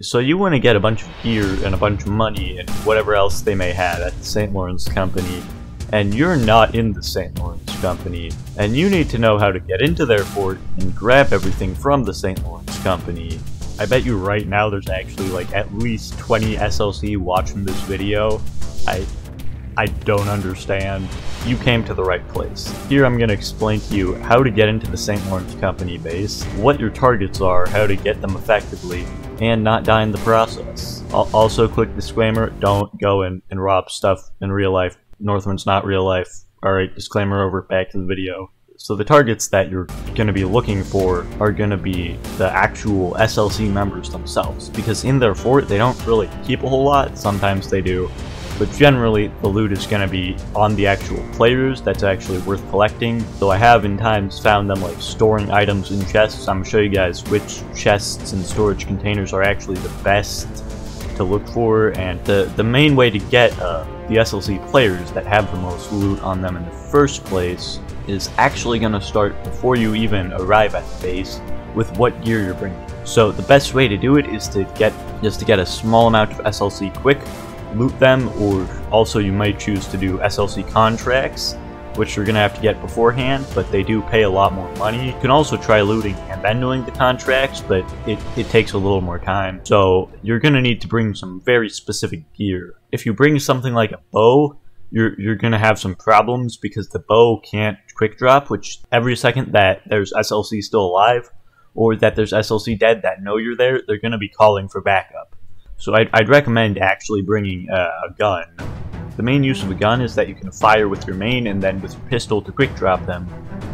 So you want to get a bunch of gear and a bunch of money and whatever else they may have at the St. Lawrence Company, and you're not in the St. Lawrence Company, and you need to know how to get into their fort and grab everything from the St. Lawrence Company. I bet you right now there's actually like at least 20 SLC watching this video. I don't understand. You came to the right place. Here I'm going to explain to you how to get into the St. Lawrence Company base, what your targets are, how to get them effectively, and not die in the process. Also, quick disclaimer, don't go and rob stuff in real life. Northwind's not real life. Alright, disclaimer over, back to the video. So the targets that you're going to be looking for are going to be the actual SLC members themselves, because in their fort they don't really keep a whole lot. Sometimes they do, but generally the loot is going to be on the actual players that's actually worth collecting. So I have in times found them like storing items in chests. I'm going to show you guys which chests and storage containers are actually the best to look for, and the main way to get the SLC players that have the most loot on them in the first place is actually going to start before you even arrive at the base with what gear you're bringing. So the best way to do it is to get a small amount of SLC quick, loot them, or also you might choose to do SLC contracts, which you're going to have to get beforehand, but they do pay a lot more money. You can also try looting and then doing the contracts, but it takes a little more time. So you're going to need to bring some very specific gear. If you bring something like a bow, you're going to have some problems because the bow can't quick drop, which every second that there's SLC still alive, or that there's SLC dead that know you're there, they're going to be calling for backup. So I'd recommend actually bringing a gun. The main use of a gun is that you can fire with your main and then with your pistol to quick drop them,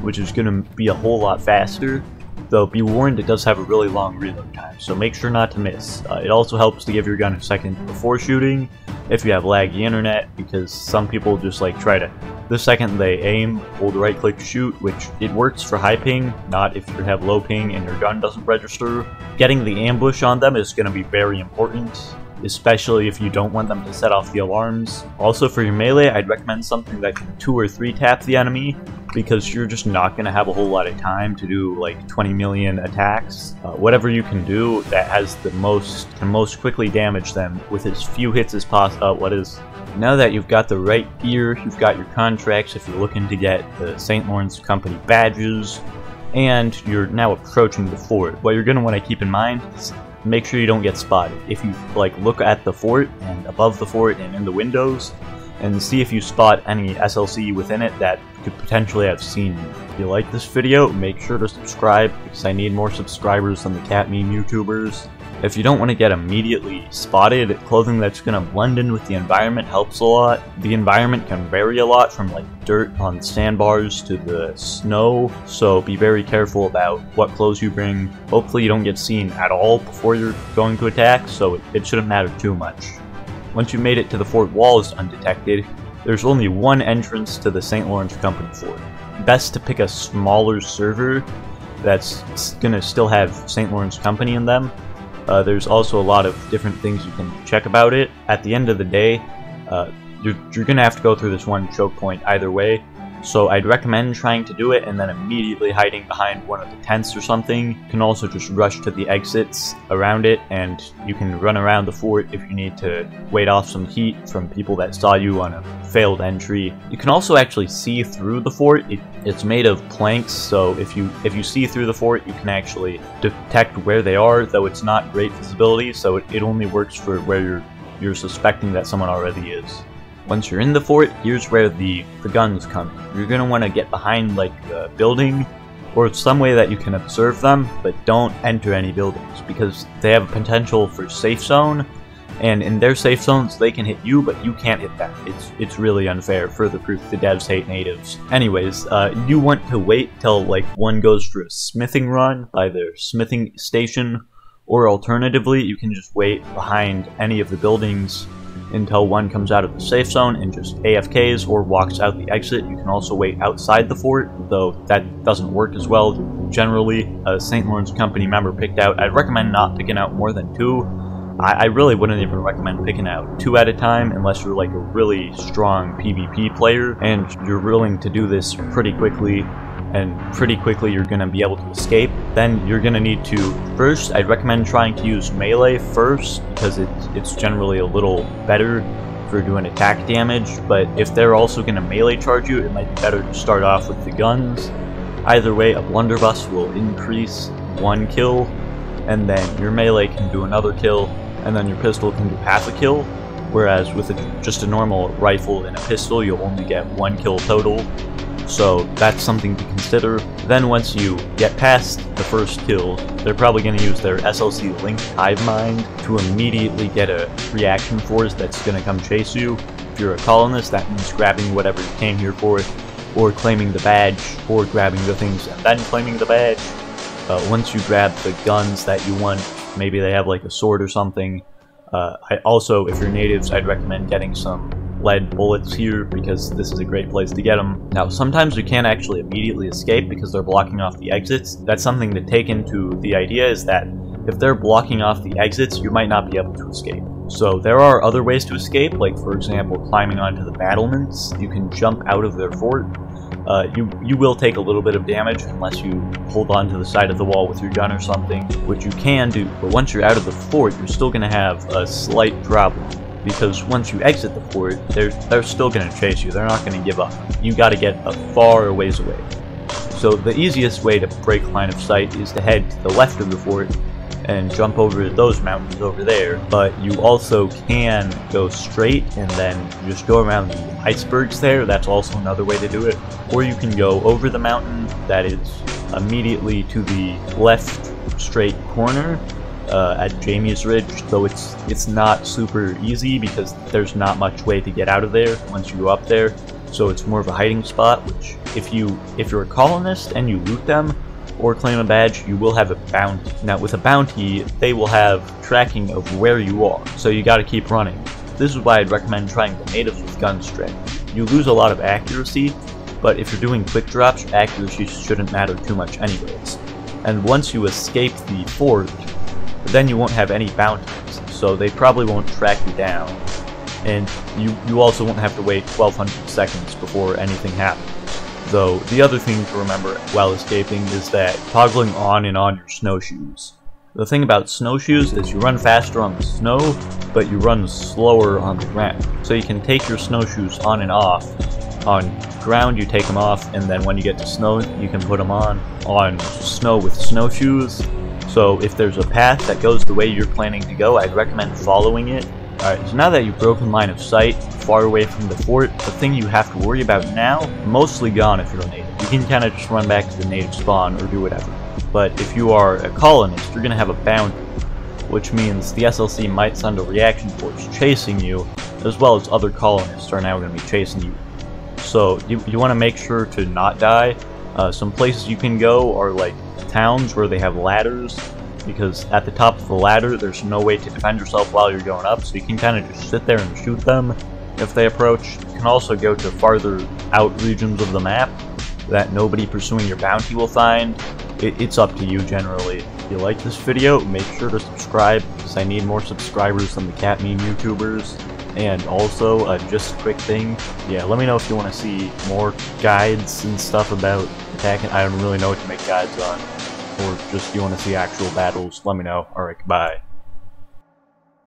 which is going to be a whole lot faster, though be warned it does have a really long reload time, so make sure not to miss. It also helps to give your gun a second before shooting if you have laggy internet, because some people just like try to, the second they aim, hold right click shoot, which it works for high ping, not if you have low ping and your gun doesn't register. Getting the ambush on them is going to be very important, especially if you don't want them to set off the alarms. Also for your melee, I'd recommend something that can 2 or 3 tap the enemy, because you're just not going to have a whole lot of time to do like 20 million attacks. Whatever you can do that has the can most quickly damage them with as few hits as possible. Now that you've got the right gear, you've got your contracts if you're looking to get the St. Lawrence Company badges, and you're now approaching the fort, what you're going to want to keep in mind is make sure you don't get spotted. If you like look at the fort and above the fort and in the windows and see if you spot any SLC within it that could potentially have seen you. If you like this video, make sure to subscribe, because I need more subscribers than the cat meme YouTubers. If you don't want to get immediately spotted, clothing that's going to blend in with the environment helps a lot. The environment can vary a lot from like dirt on sandbars to the snow, so be very careful about what clothes you bring. Hopefully you don't get seen at all before you're going to attack, so it shouldn't matter too much. Once you made it to the fort walls undetected, there's only one entrance to the St. Lawrence Company fort. Best to pick a smaller server that's going to still have St. Lawrence Company in them. There's also a lot of different things you can check about it. At the end of the day, you're going to have to go through this one choke point either way, so I'd recommend trying to do it and then immediately hiding behind one of the tents or something. You can also just rush to the exits around it, and you can run around the fort if you need to wait off some heat from people that saw you on a failed entry. You can also actually see through the fort. It's made of planks, so if you see through the fort, you can actually detect where they are, though it's not great visibility, so it only works for where you're suspecting that someone already is. Once you're in the fort, here's where the guns come in. You're going to want to get behind like a building or some way that you can observe them, but don't enter any buildings, because they have a potential for safe zone, and in their safe zones they can hit you, but you can't hit them. It's really unfair. Further proof the devs hate natives. Anyways, you want to wait till like one goes for a smithing run by their smithing station, or alternatively you can just wait behind any of the buildings until one comes out of the safe zone and just AFKs or walks out the exit. You can also wait outside the fort, though that doesn't work as well. Generally, a St. Lawrence Company member picked out, I'd recommend not picking out more than 2. I really wouldn't even recommend picking out 2 at a time unless you're like a really strong PvP player and you're willing to do this pretty quickly. and pretty quickly you're going to be able to escape. Then you're going to need to, first, I'd recommend trying to use melee first, because it's generally a little better for doing attack damage, but if they're also going to melee charge you, it might be better to start off with the guns. Either way, a blunderbuss will increase 1 kill, and then your melee can do another kill, and then your pistol can do half a kill, whereas with just a normal rifle and a pistol, you'll only get 1 kill total. So that's something to consider. Then once you get past the first kill, they're probably going to use their SLC linked hive mind to immediately get a reaction force that's going to come chase you. If you're a colonist, that means grabbing whatever you came here for, or claiming the badge, or grabbing the things and then claiming the badge. Once you grab the guns that you want, maybe they have like a sword or something. Also, if you're natives, I'd recommend getting some lead bullets here, because this is a great place to get them. Now, sometimes you can't actually immediately escape because they're blocking off the exits. That's something to take into the idea, is that if they're blocking off the exits, you might not be able to escape. So there are other ways to escape, like for example climbing onto the battlements. You can jump out of their fort. You will take a little bit of damage unless you hold on to the side of the wall with your gun or something, which you can do, but once you're out of the fort, you're still going to have a slight problem, because once you exit the fort, they're still going to chase you. They're not going to give up. You got to get a far ways away. So the easiest way to break line of sight is to head to the left of the fort and jump over those mountains over there, but you also can go straight and then just go around the icebergs there. That's also another way to do it. Or you can go over the mountain that is immediately to the left straight corner at Jamie's Ridge, though it's not super easy because there's not much way to get out of there once you go up there, so it's more of a hiding spot, which if you're a colonist and you loot them or claim a badge, you will have a bounty. Now with a bounty, they will have tracking of where you are, so you gotta keep running. This is why I'd recommend trying the natives with gun strategy. You lose a lot of accuracy, but if you're doing quick drops, your accuracy shouldn't matter too much anyways. And once you escape the fort, then you won't have any bounties, so they probably won't track you down. And you also won't have to wait 1200 seconds before anything happens. Though, the other thing to remember while escaping is that toggling on and on your snowshoes. The thing about snowshoes is you run faster on the snow, but you run slower on the ground. So you can take your snowshoes on and off. On ground you take them off, and then when you get to snow you can put them on. On snow with snowshoes. So if there's a path that goes the way you're planning to go, I'd recommend following it. Alright, so now that you've broken line of sight, far away from the fort, the thing you have to worry about now, mostly gone if you're a native. You can kind of just run back to the native spawn or do whatever. But if you are a colonist, you're going to have a bounty, which means the SLC might send a reaction force chasing you, as well as other colonists are now going to be chasing you. So you want to make sure to not die. Some places you can go are like towns where they have ladders, because at the top of the ladder there's no way to defend yourself while you're going up, so you can kind of just sit there and shoot them if they approach. You can also go to farther out regions of the map that nobody pursuing your bounty will find. It's up to you generally. If you like this video, make sure to subscribe, because I need more subscribers than the cat meme YouTubers. And also, just a quick thing, yeah, let me know if you want to see more guides and stuff about attacking. I don't really know what to make guides on. Or just you want to see actual battles, let me know. Alright, goodbye.